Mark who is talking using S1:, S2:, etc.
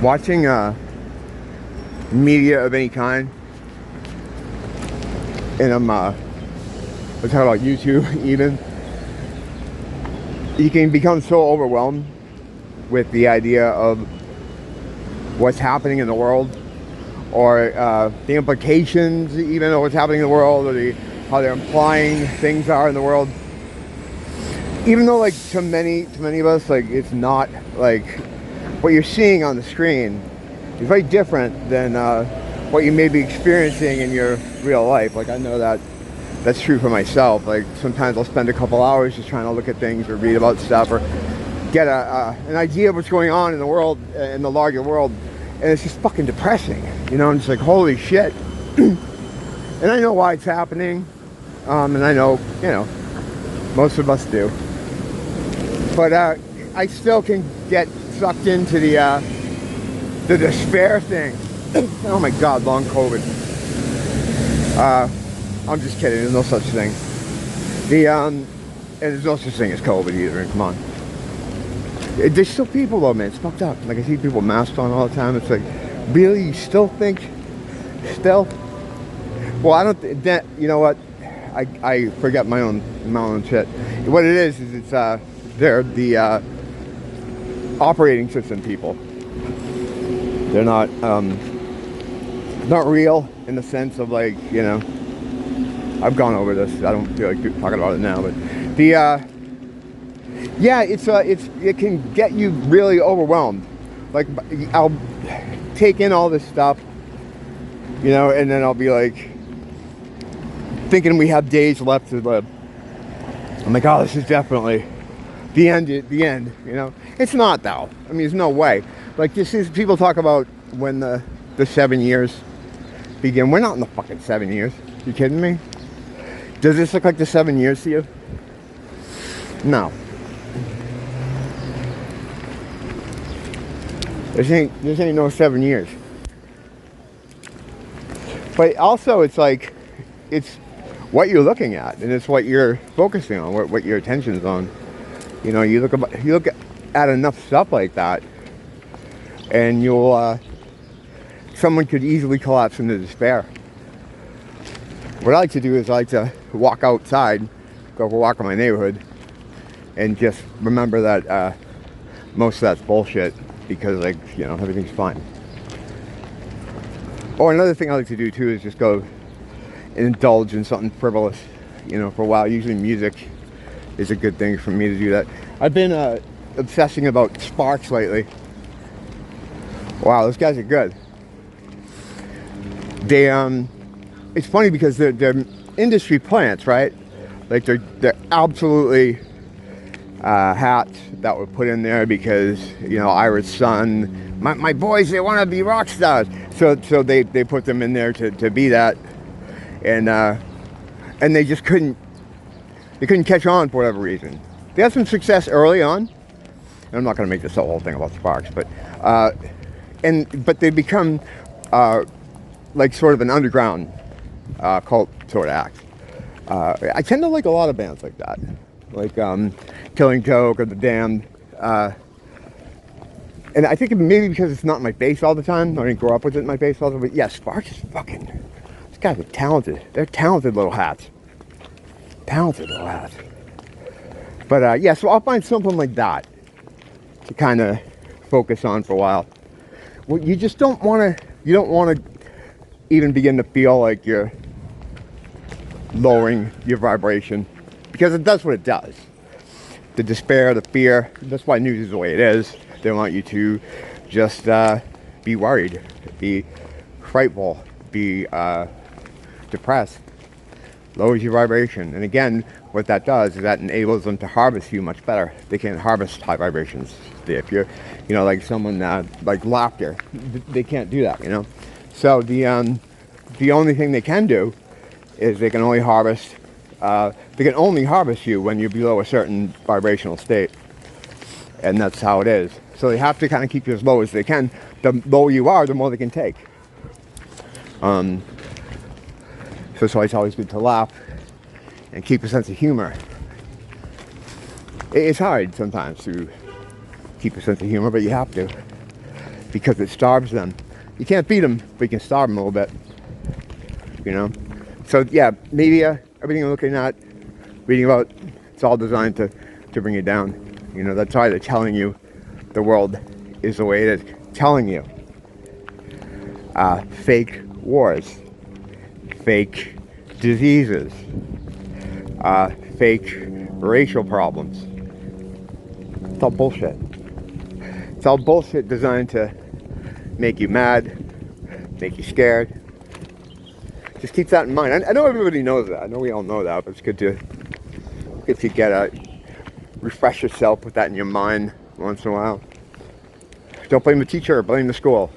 S1: watching media of any kind, and I'm talking about YouTube even, you can become so overwhelmed with the idea of what's happening in the world, or the implications even of what's happening in the world, or how they're implying things are in the world. Even though, like, to many of us, like, it's not like what you're seeing on the screen is very different than what you may be experiencing in your real life. Like, I know that that's true for myself. Like, sometimes I'll spend a couple hours just trying to look at things or read about stuff or get an idea of what's going on in the world, in the larger world, and it's just fucking depressing, you know. And it's like, holy shit. And I know why it's happening, and I know, you know, most of us do, but I still can get sucked into the despair thing. Oh my god, long COVID. I'm just kidding, there's no such thing. And there's no such thing as COVID either, come on. There's still people though, man, it's fucked up. Like, I see people masked on all the time. It's like, really, you still think, still? Well, I don't, that, you know what, I forget my own shit. What it is it's, they're the operating system people. They're not real in the sense of, like, you know, I've gone over this, I don't feel like talking about it now, but the yeah, it can get you really overwhelmed. Like, I'll take in all this stuff, you know, and then I'll be like thinking we have days left to live. I'm like, oh, this is definitely the end, you know. It's not though. I mean, there's no way. Like, this is, people talk about when the 7 years begin. We're not in the fucking 7 years. You kidding me? Does this look like the 7 years to you? No. This ain't no 7 years. But also, it's like, it's what you're looking at, and it's what you're focusing on, what your attention's on. You know, you look at enough stuff like that, and you'll someone could easily collapse into despair. What I like to do is I like to walk outside, go for a walk in my neighborhood, and just remember that most of that's bullshit, because, like, you know, everything's fine. Or another thing I like to do too is just go and indulge in something frivolous, you know, for a while. Usually music is a good thing for me to do that. I've been obsessing about Sparks lately. Wow, those guys are good. They it's funny because they're industry plants, right? Like, they're absolutely hats that were put in there because, you know, Ira's son, my boys, they want to be rock stars, so they put them in there to be that, and they just couldn't catch on for whatever reason. They had some success early on, and I'm not going to make this the whole thing about Sparks, but they become like sort of an underground cult sort of act. I tend to like a lot of bands like that, like Killing Joke or The Damned, and I think maybe because it's not in my face all the time. I didn't grow up with it in my face all the time. But yeah, Sparks is fucking, these guys are talented. They're talented little hats. Talented little hats. But yeah, so I'll find something like that to kind of focus on for a while. Well, you just don't want to even begin to feel like you're lowering your vibration, because it does what it does. The despair, the fear, that's why news is the way it is. They want you to just be worried, be frightful, be depressed. Lowers your vibration. And again, what that does is that enables them to harvest you much better. They can't harvest high vibrations. If you're, you know, like someone like laughter, they can't do that, you know. So the only thing they can do is they can only harvest you when you're below a certain vibrational state, and that's how it is. So they have to kind of keep you as low as they can. The lower you are, the more they can take. So it's always good to laugh and keep a sense of humor. It's hard sometimes to keep a sense of humor, but you have to. because it starves them. You can't feed them, but you can starve them a little bit, you know? So yeah, media, everything you're looking at, reading about, it's all designed to bring you down. You know, that's why they're telling you the world is the way it is. Telling you. Fake wars, fake diseases, fake racial problems. It's all bullshit. It's all bullshit designed to make you mad, make you scared. Just keep that in mind. I know everybody knows that. I know we all know that, but it's good to refresh yourself with that in your mind once in a while. Don't blame the teacher, blame the school.